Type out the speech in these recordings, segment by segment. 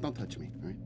Don't touch me, all right?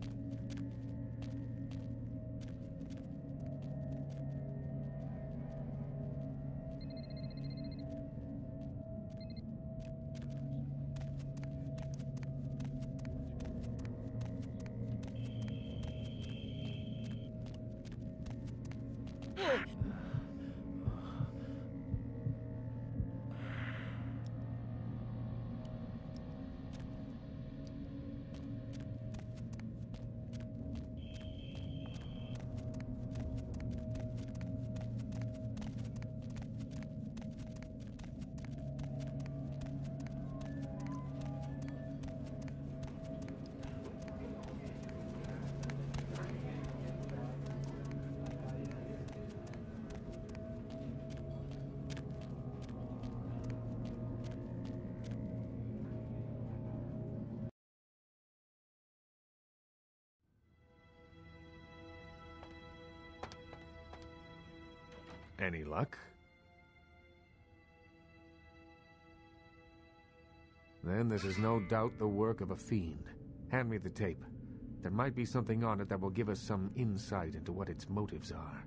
Any luck? Then this is no doubt the work of a fiend. Hand me the tape. There might be something on it that will give us some insight into what its motives are.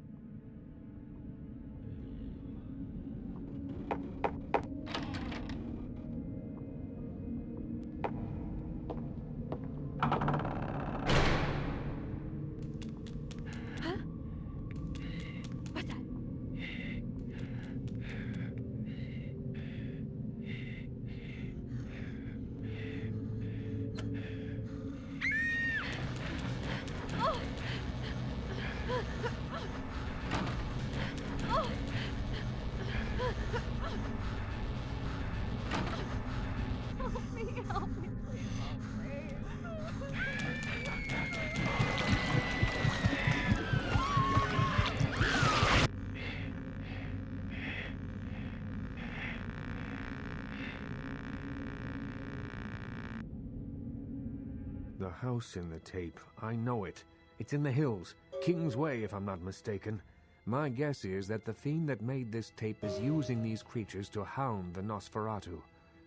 The house in the tape. I know it. It's in the hills. King's Way, if I'm not mistaken. My guess is that the fiend that made this tape is using these creatures to hound the Nosferatu,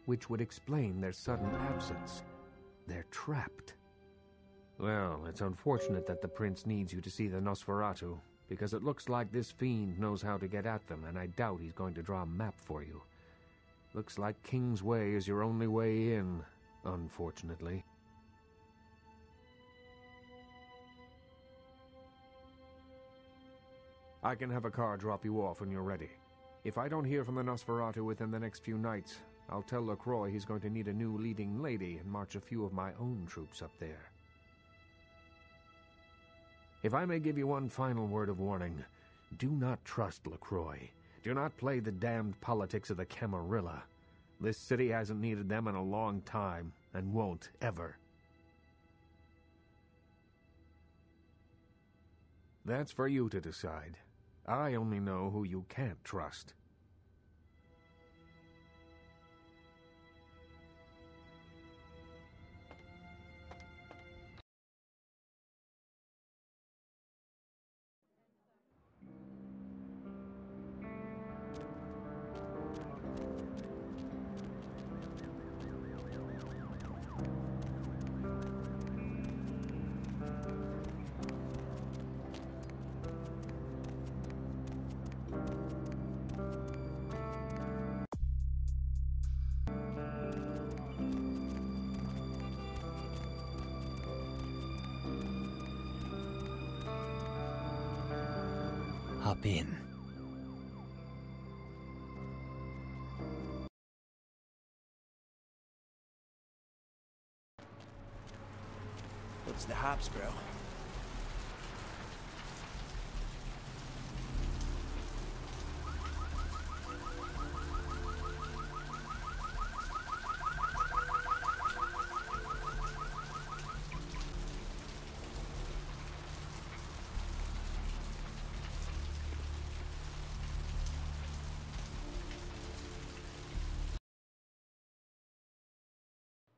which would explain their sudden absence. They're trapped. Well, it's unfortunate that the prince needs you to see the Nosferatu, because it looks like this fiend knows how to get at them, and I doubt he's going to draw a map for you. Looks like King's Way is your only way in, unfortunately. I can have a car drop you off when you're ready. If I don't hear from the Nosferatu within the next few nights, I'll tell LaCroix he's going to need a new leading lady and march a few of my own troops up there. If I may give you one final word of warning, do not trust LaCroix. Do not play the damned politics of the Camarilla. This city hasn't needed them in a long time, and won't ever. That's for you to decide. I only know who you can't trust. Hop in. What's the hops, bro?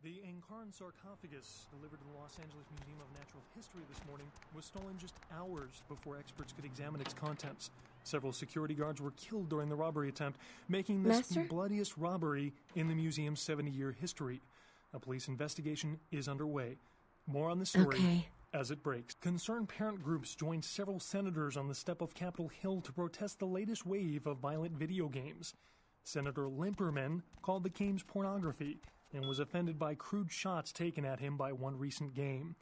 The Incarn sarcophagus, delivered to the Los Angeles Museum of Natural History this morning, was stolen just hours before experts could examine its contents. Several security guards were killed during the robbery attempt, making this the bloodiest robbery in the museum's 70-year history. A police investigation is underway. More on the story Okay. as it breaks. Concerned parent groups joined several senators on the step of Capitol Hill to protest the latest wave of violent video games. Senator Limperman called the games pornography and was offended by crude shots taken at him by one recent game.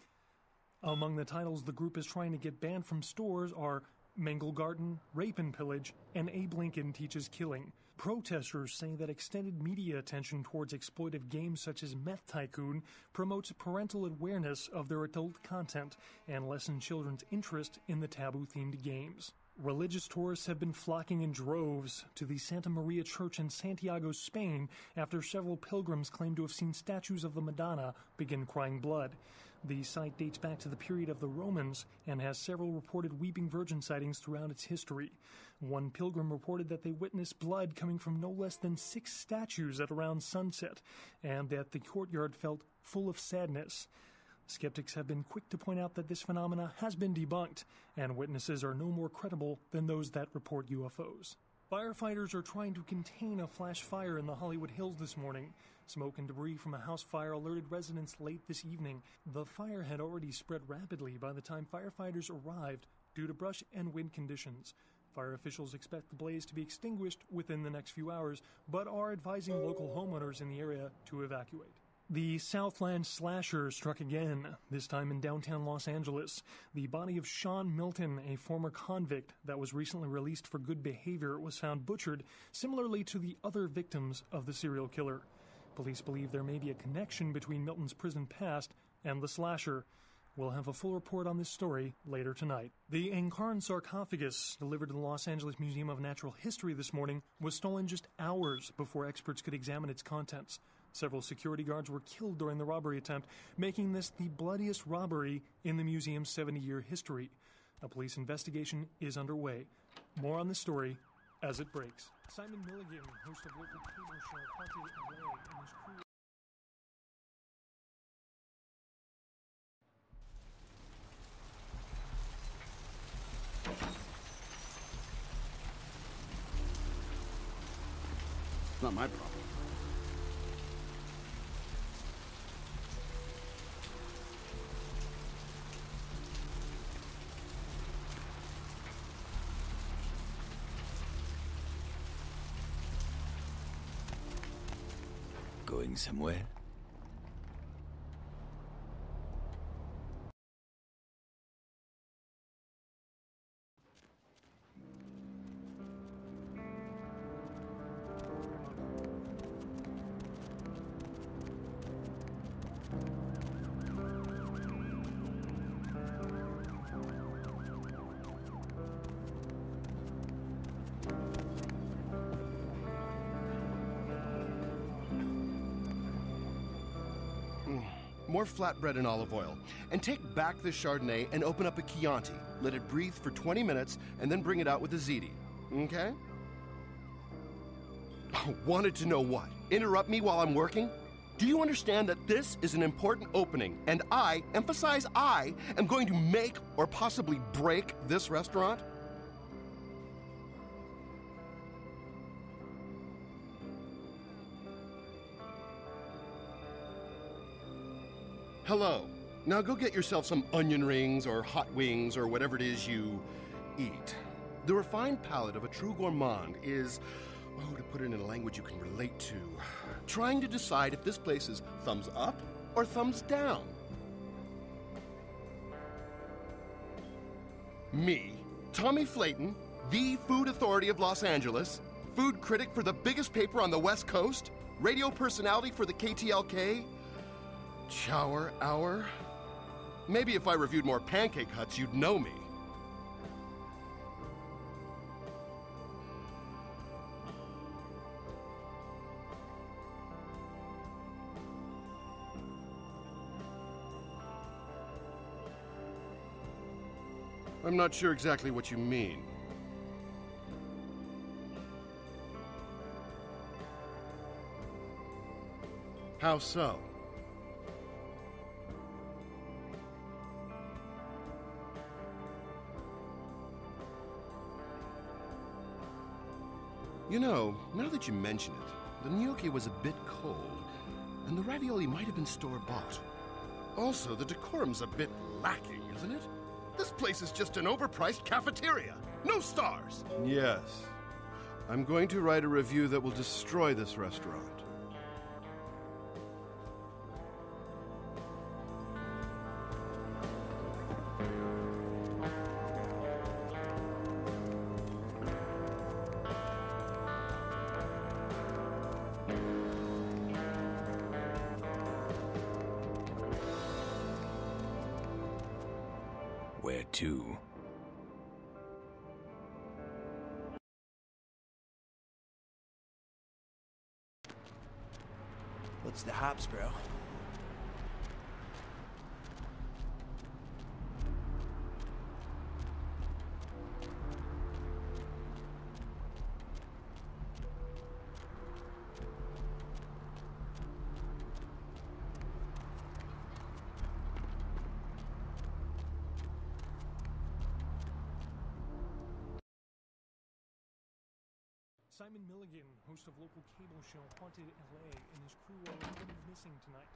Among the titles the group is trying to get banned from stores are Mangle Garden, Rape and Pillage, and Abe Lincoln Teaches Killing. Protesters say that extended media attention towards exploitive games such as Meth Tycoon promotes parental awareness of their adult content and lessens children's interest in the taboo-themed games. Religious tourists have been flocking in droves to the Santa Maria Church in Santiago, Spain, after several pilgrims claim to have seen statues of the Madonna begin crying blood. The site dates back to the period of the Romans and has several reported Weeping Virgin sightings throughout its history. One pilgrim reported that they witnessed blood coming from no less than 6 statues at around sunset, and that the courtyard felt full of sadness. Skeptics have been quick to point out that this phenomena has been debunked, and witnesses are no more credible than those that report UFOs. Firefighters are trying to contain a flash fire in the Hollywood Hills this morning. Smoke and debris from a house fire alerted residents late this evening. The fire had already spread rapidly by the time firefighters arrived due to brush and wind conditions. Fire officials expect the blaze to be extinguished within the next few hours, but are advising local homeowners in the area to evacuate. The Southland slasher struck again, this time in downtown Los Angeles. The body of Sean Milton, a former convict that was recently released for good behavior, was found butchered, similarly to the other victims of the serial killer. Police believe there may be a connection between Milton's prison past and the slasher. We'll have a full report on this story later tonight. The Encarn sarcophagus, delivered to the Los Angeles Museum of Natural History this morning, was stolen just hours before experts could examine its contents. Several security guards were killed during the robbery attempt, making this the bloodiest robbery in the museum's 70-year history. A police investigation is underway. More on the story as it breaks. Simon Milligan, host of local cable show Haunted LA, and his crew. It's not my problem. Going somewhere? More flatbread and olive oil. And take back the Chardonnay and open up a Chianti. Let it breathe for 20 minutes and then bring it out with a ziti. Okay? Oh, wanted to know what? Interrupt me while I'm working? Do you understand that this is an important opening and I, emphasize I, am going to make or possibly break this restaurant? Hello. Now go get yourself some onion rings or hot wings or whatever it is you eat. The refined palate of a true gourmand is, oh, to put it in a language you can relate to, trying to decide if this place is thumbs up or thumbs down. Me, Tommy Flayton, the food authority of Los Angeles, food critic for the biggest paper on the West Coast, radio personality for the KTLK, Shower hour? Maybe if I reviewed more Pancake Huts, you'd know me. I'm not sure exactly what you mean. How so? You know, now that you mention it, the gnocchi was a bit cold, and the ravioli might have been store-bought. Also, the decorum's a bit lacking, isn't it? This place is just an overpriced cafeteria. No stars. Yes. I'm going to write a review that will destroy this restaurant. Where to? What's the hops, bro? Simon Milligan, host of local cable show Haunted LA, and his crew are reported missing tonight.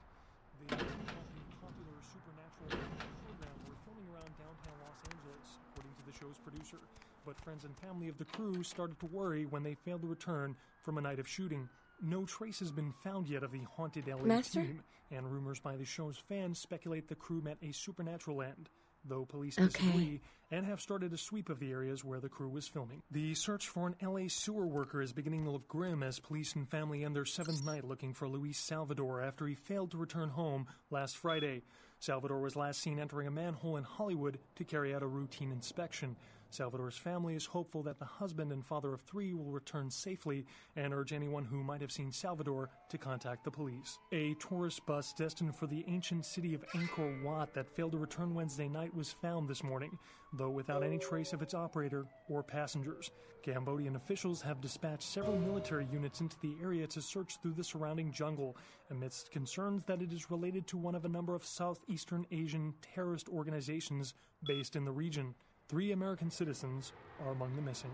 The team of the popular supernatural program were filming around downtown Los Angeles, according to the show's producer. But friends and family of the crew started to worry when they failed to return from a night of shooting. No trace has been found yet of the Haunted LA team, and rumors by the show's fans speculate the crew met a supernatural end, though police disagree and have started a sweep of the areas where the crew was filming. The search for an LA sewer worker is beginning to look grim as police and family end their seventh night looking for Luis Salvador after he failed to return home last Friday. Salvador was last seen entering a manhole in Hollywood to carry out a routine inspection. Salvador's family is hopeful that the husband and father of three will return safely and urge anyone who might have seen Salvador to contact the police. A tourist bus destined for the ancient city of Angkor Wat that failed to return Wednesday night was found this morning, though without any trace of its operator or passengers. Cambodian officials have dispatched several military units into the area to search through the surrounding jungle, amidst concerns that it is related to one of a number of Southeastern Asian terrorist organizations based in the region. 3 American citizens are among the missing.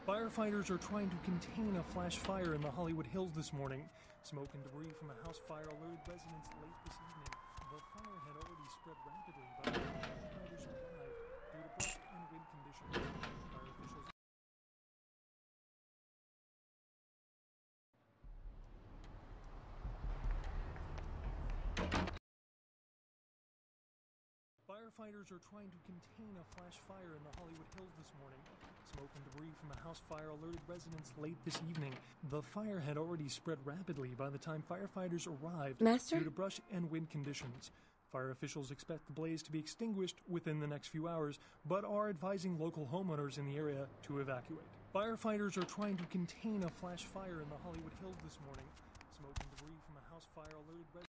Firefighters are trying to contain a flash fire in the Hollywood Hills this morning. Smoke and debris from a house fire alerted residents late this evening. The fire had already spread rapidly by the time firefighters arrived due to brush and wind conditions. Fire officials Firefighters are trying to contain a flash fire in the Hollywood Hills this morning. Smoke and debris from a house fire alerted residents late this evening. The fire had already spread rapidly by the time firefighters arrived due to brush and wind conditions. Fire officials expect the blaze to be extinguished within the next few hours, but are advising local homeowners in the area to evacuate. Firefighters are trying to contain a flash fire in the Hollywood Hills this morning. Smoke and debris from a house fire alerted residents.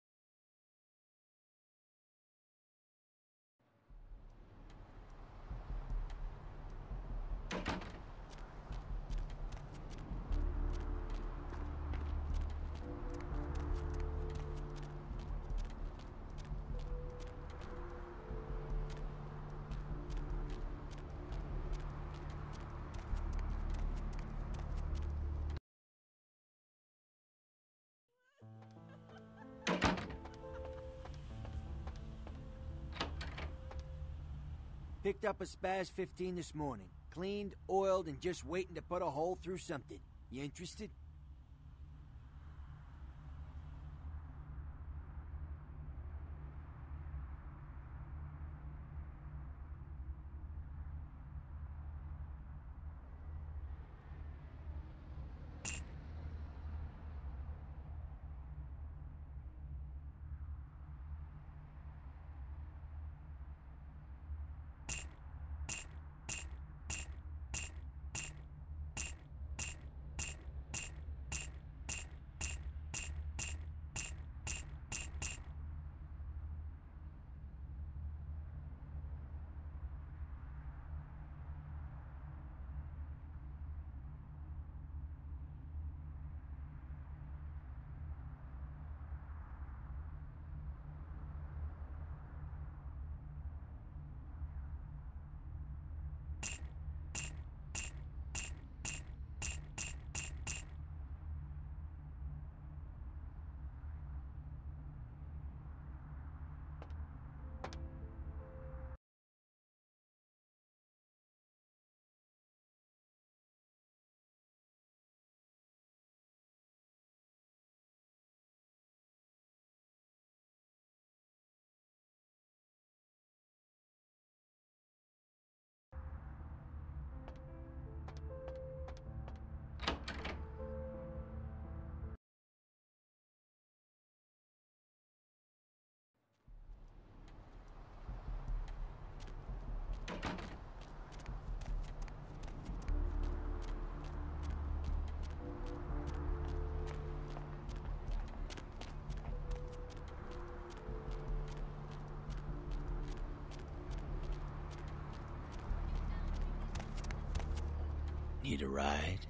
Picked up a Spaz 15 this morning. Cleaned, oiled, and just waiting to put a hole through something. You interested? Need a ride?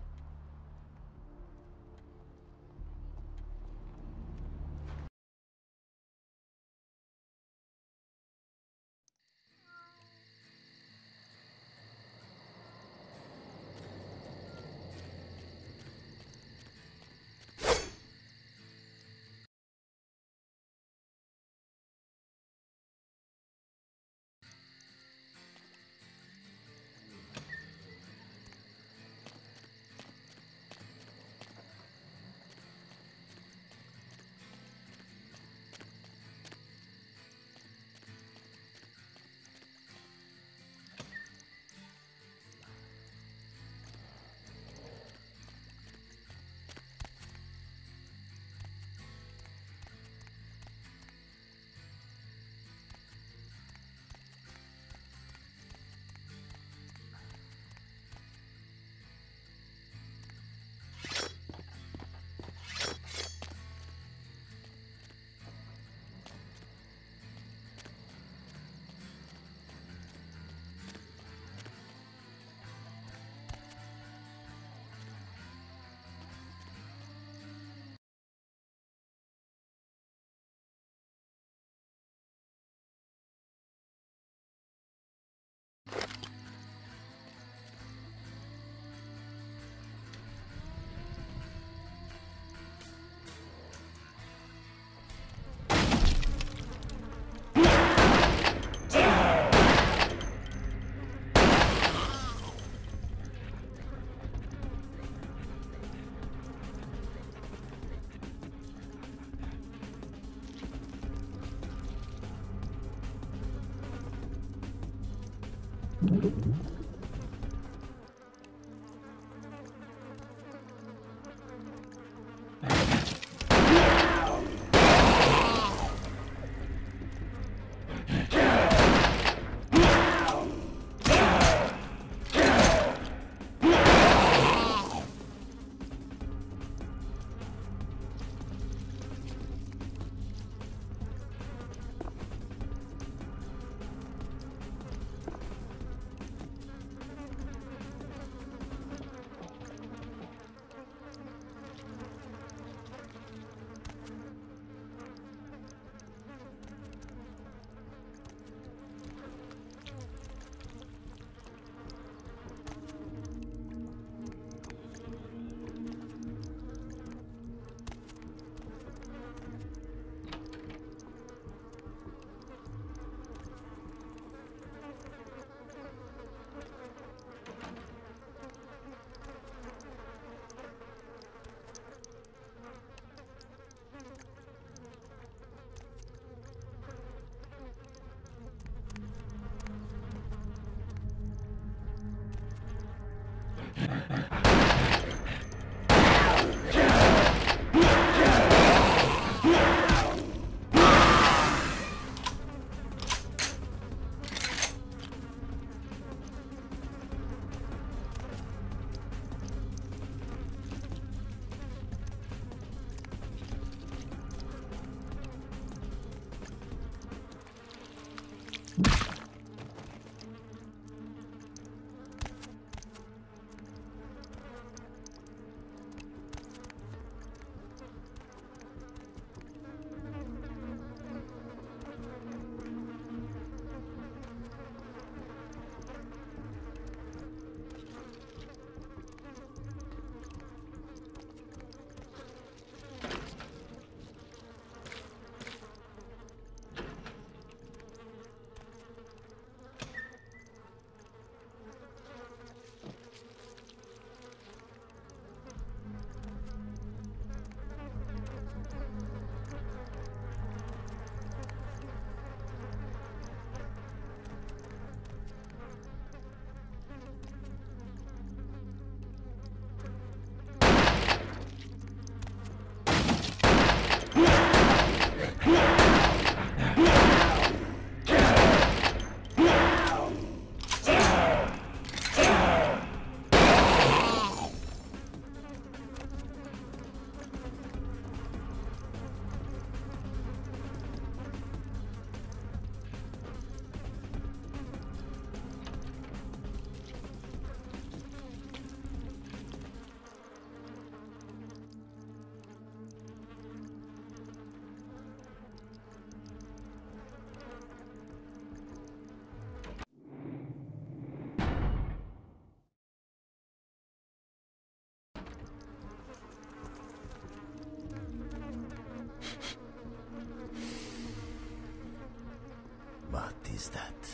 is that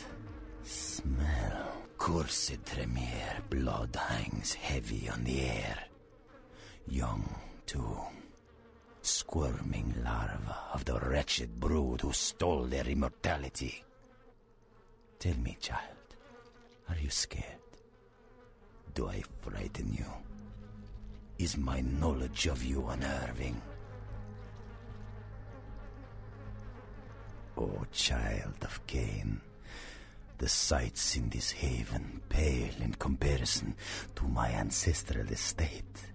smell? Cursed Tremere, blood hangs heavy on the air. Young, too. Squirming larva of the wretched brood who stole their immortality. Tell me, child, are you scared? Do I frighten you? Is my knowledge of you unnerving? Oh, child of Cain, the sights in this haven pale in comparison to my ancestral estate.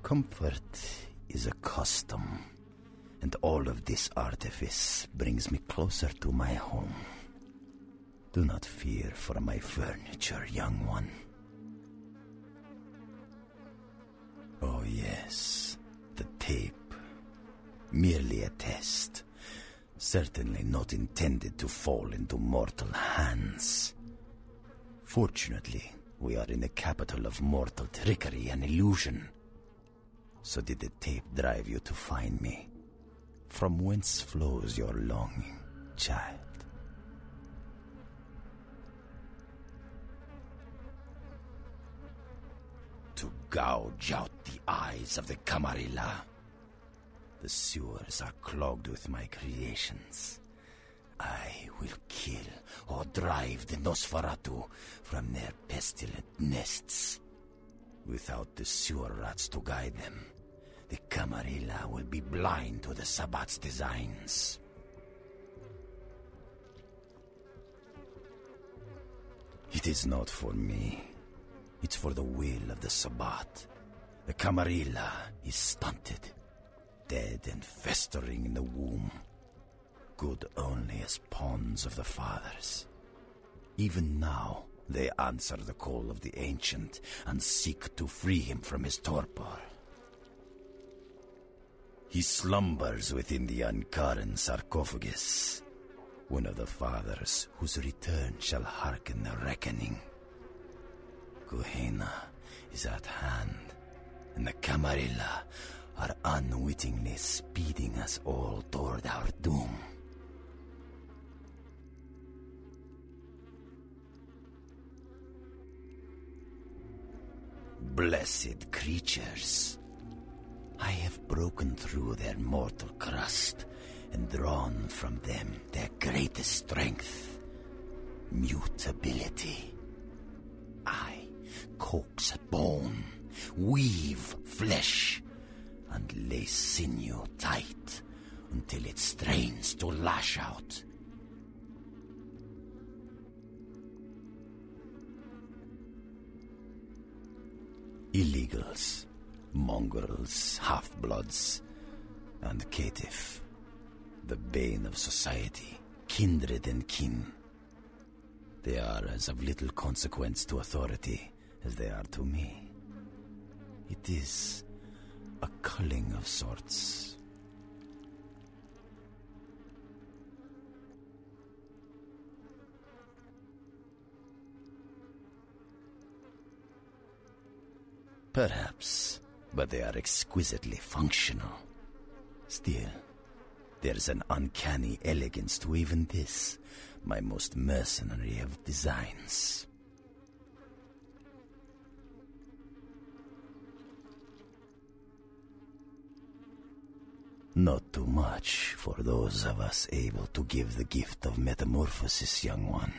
Comfort is a custom, and all of this artifice brings me closer to my home. Do not fear for my furniture, young one. Oh yes, the tape. Merely a test. Certainly not intended to fall into mortal hands. Fortunately, we are in the capital of mortal trickery and illusion. So did the tape drive you to find me? From whence flows your longing, child? To gouge out the eyes of the Camarilla. The sewers are clogged with my creations. I will kill or drive the Nosferatu from their pestilent nests. Without the sewer rats to guide them, the Camarilla will be blind to the Sabbat's designs. It is not for me. It's for the will of the Sabbat. The Camarilla is stunted, dead and festering in the womb. Good only as pawns of the fathers. Even now, they answer the call of the Ancient and seek to free him from his torpor. He slumbers within the Ankaran sarcophagus, one of the fathers whose return shall hearken the reckoning. Gehenna is at hand, and the Camarilla are unwittingly speeding us all toward our doom. Blessed creatures, I have broken through their mortal crust and drawn from them their greatest strength, mutability. I coax bone, weave flesh, and lay sinew tight until it strains to lash out. Illegals, mongrels, half-bloods, and caitiff, the bane of society, kindred and kin. They are as of little consequence to authority as they are to me. It is a culling of sorts. Perhaps, but they are exquisitely functional. Still, there's an uncanny elegance to even this, my most mercenary of designs. Not too much for those of us able to give the gift of metamorphosis, young one.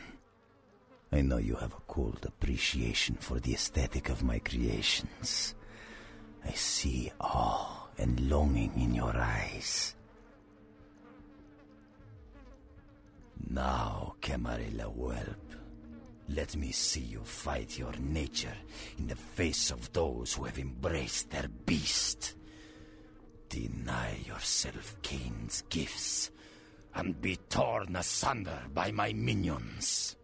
I know you have a cold appreciation for the aesthetic of my creations. I see awe and longing in your eyes. Now, Camarilla whelp, let me see you fight your nature in the face of those who have embraced their beast. Deny yourself Cain's gifts and be torn asunder by my minions.